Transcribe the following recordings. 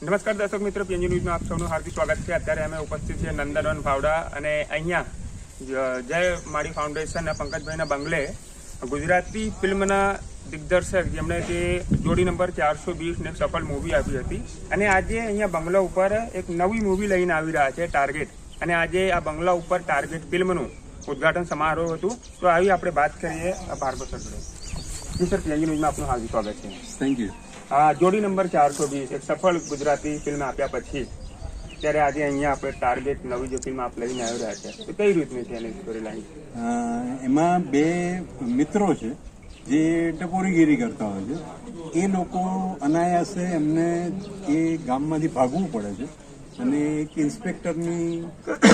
નમસ્કાર દર્શક મિત્રો, પીએનજી ન્યૂઝમાં આપ સૌનું હાર્દિક સ્વાગત છે। અત્યારે અમે ઉપસ્થિત છીએ નંદનવન ભાવડા અને અહીંયા જય માળી ફાઉન્ડેશન પંકજભાઈના બંગલે ગુજરાતી ફિલ્મના દિગ્દર્શક જેમણે તે જોડી નંબર 420 ને સફળ મૂવી આપી હતી અને આજે અહીંયા બંગલા ઉપર એક નવી મૂવી લઈને આવી રહ્યા છે, ટાર્ગેટ। અને આજે આ બંગલા ઉપર ટાર્ગેટ ફિલ્મનું ઉદ્ઘાટન સમારોહ હતું। તો આવી આપણે વાત કરીએ ભાર્ગવ સર જોડે। જી સર, પીએનજી ન્યૂઝમાં આપનું હાર્દિક સ્વાગત છે। Thank you. જોડી નંબર 420 એક સફળ ગુજરાતી ફિલ્મ આપ્યા પછી ત્યારે આજે અહીંયા આપણે ટાર્ગેટ નવી જે ફિલ્મ આપ લઈને આવી રહ્યા છે, તો કઈ રીતની છે એની સ્ટોરી લાઈન? એમાં બે મિત્રો છે જે ટપોરીગીરી કરતા હોય છે। એ લોકો અનાયાસે એમને એ ગામમાંથી ભાગવું પડે છે અને એક ઇન્સ્પેક્ટરની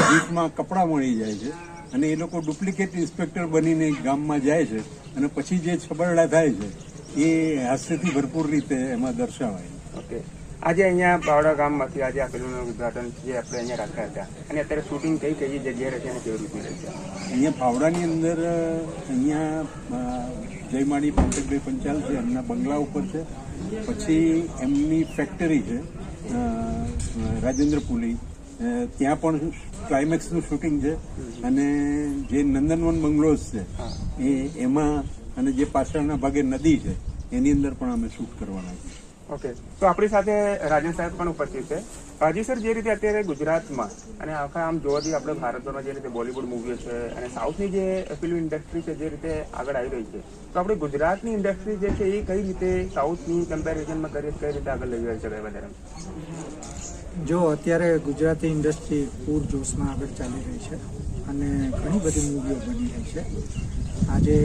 જીપમાં કપડાં મળી જાય છે અને એ લોકો ડુપ્લિકેટ ઇન્સ્પેક્ટર બનીને ગામમાં જાય છે અને પછી જે છબરડા થાય છે એ હાસ્યથી ભરપૂર રીતે એમાં દર્શાવાય। ઓકે, આજે અહીંયા બાવડા ગામમાંથી આજે આ ફિલ્મનું ઉદ્ઘાટન જે આપણે અહીંયા રાખ્યા હતા અને અત્યારે શૂટિંગ કઈ કઈ જગ્યાએ રહેશે અને કેવી રીતે રહેશે? અહીંયા ભાવડાની અંદર અહીંયા જયમાળી પંકજભાઈ પંચાલ છે, એમના બંગલા ઉપર છે। પછી એમની ફેક્ટરી છે રાજેન્દ્ર પુલી, ત્યાં પણ ક્લાઇમેક્સનું શૂટિંગ છે અને જે નંદનવન બંગલોઝ છે એમાં અને જે પાછળના ભાગે નદી છે એની અંદર પણ અમે શૂટ કરવાના છીએ। ઓકે, તો આપણી સાથે રાજન સાહેબ પણ ઉપસ્થિત છે। જી સર, જે રીતે અત્યારે ગુજરાતમાં અને આખા આમ જોવા જઈએ આપણે ભારતમાં જે રીતે બોલિવૂડ મૂવીઓ છે અને સાઉથની જે ફિલ્મ ઇન્ડસ્ટ્રી છે જે રીતે આગળ આવી રહી છે, તો આપણે ગુજરાતની ઇન્ડસ્ટ્રી જે છે એ કઈ રીતે સાઉથની કમ્પેરિઝનમાં કરીએ કઈ રીતે આગળ લઈ જઈ શકાય વધારે? જો અત્યારે ગુજરાતી ઇન્ડસ્ટ્રી પૂરજોશમાં આગળ ચાલી રહી છે અને ઘણી બધી મૂવીઓ બની રહી છે। આજે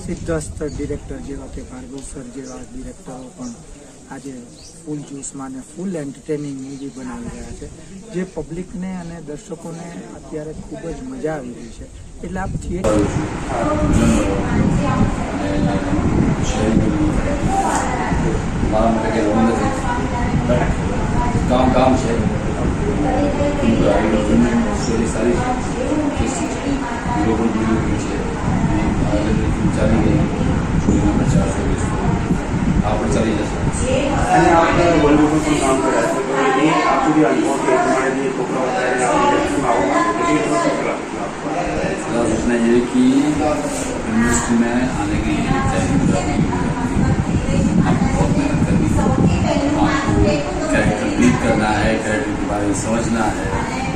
સિદ્ધસ્ત ડિરેક્ટર જેવા કે ભાર્ગવ સર જેવા ડિરેક્ટરો પણ આજે ફૂલ જોશમાં અને ફૂલ એન્ટરટેનિંગ મૂવી બનાવી રહ્યા છે, જે પબ્લિકને અને દર્શકોને અત્યારે ખૂબ જ મજા આવી રહી છે। એટલે આપ થિયેટર કામ છે સ્ટોરી સારી છે, હીરો પણ જોયું છે, ચાલી ગઈ જોડી નંબર 420 આ પણ ચાલી જશે અને આપણે બોલિવૂડનું પણ કામ કર્યા છે, તો એ આખું જે અનુભવ છે તમારે જે છોકરાઓ सोचना ये कि इंडस्ट्री में आने के लिए आपको बहुत मेहनत करनी है, आपको कैरेक्टर रीड करना है, कैरेक्टर के बारे में समझना है,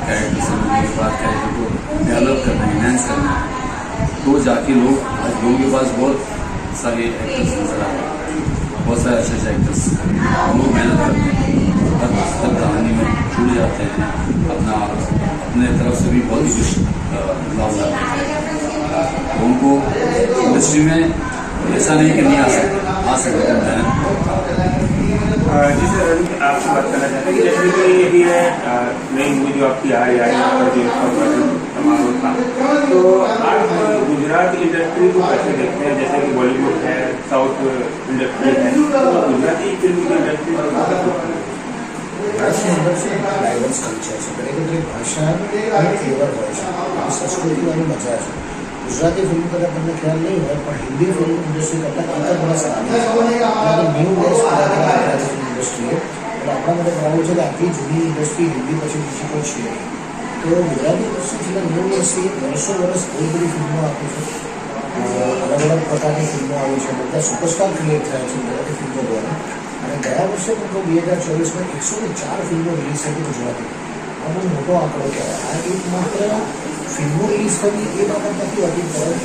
कैरेक्टर समझने के बाद कैरेक्टर को डेवलप करना है, इनहेंस करना है, तो जाके लोग आज लोगों के पास बहुत सारे एक्टर्स नजर आते हैं, बहुत सारे अच्छे एक्टर्स लोग मेहनत करते हैं, हर पुस्तक कहानी में जुड़ जाते हैं, अपने तरफ से भी बहुत ही कुछ बदलाव लाते हैं। तो उनको इंडस्ट्री में ऐसा नहीं कि नहीं आ सकते मेहनत। जी सर, आपसे बात करना चाहते हैं कि जैसे कि अभी है नई मूवी जो आपकी आ रही है समारोह था, तो आप गुजरात इंडस्ट्री को कैसे देखते हैं? जैसे कि बॉलीवुड है, साउथ इंडस्ट्री है, तो गुजराती फिल्म की इंडस्ट्री ડાયવર્સ કલ્ચર છે, દરેક દરેક ભાષા અને ફ્લેવર હોય છે, આ સંસ્કૃતિવાની મજા છે। ગુજરાતી ફિલ્મ કરતાં તમને ખ્યાલ નહીં હોય પણ હિન્દી ફિલ્મ ઇન્ડસ્ટ્રી કરતાં એક વર્ષ સારી છે। ન્યૂ બેઝ ગુજરાતી ફિલ્મ ઇન્ડસ્ટ્રીએ એટલે આપણા માટે પ્રાઉડ છે કે આટલી જૂની ઇન્ડસ્ટ્રી હિન્દી પછી બીજી કોઈ છે નહીં। તો ગુજરાતી ઇન્ડસ્ટ્રી છેલ્લા 9 વર્ષથી વર્ષ બહુ બધી ફિલ્મો આપી છે, અલગ અલગ પ્રકારની ફિલ્મો આવી છે, બધા સુપરસ્ટાર ક્રિએટ થયા છે ગુજરાતી ફિલ્મો દ્વારા। અને ગયા વર્ષે પણ 2024માં 104 ફિલ્મો રિલીઝ થઈ ગુજરાતી, આ બહુ મોટો આંકડો કહેવાય। આ એક માત્ર ફિલ્મો રિલીઝ થવી એ બાબત નથી હોતી, પરંતુ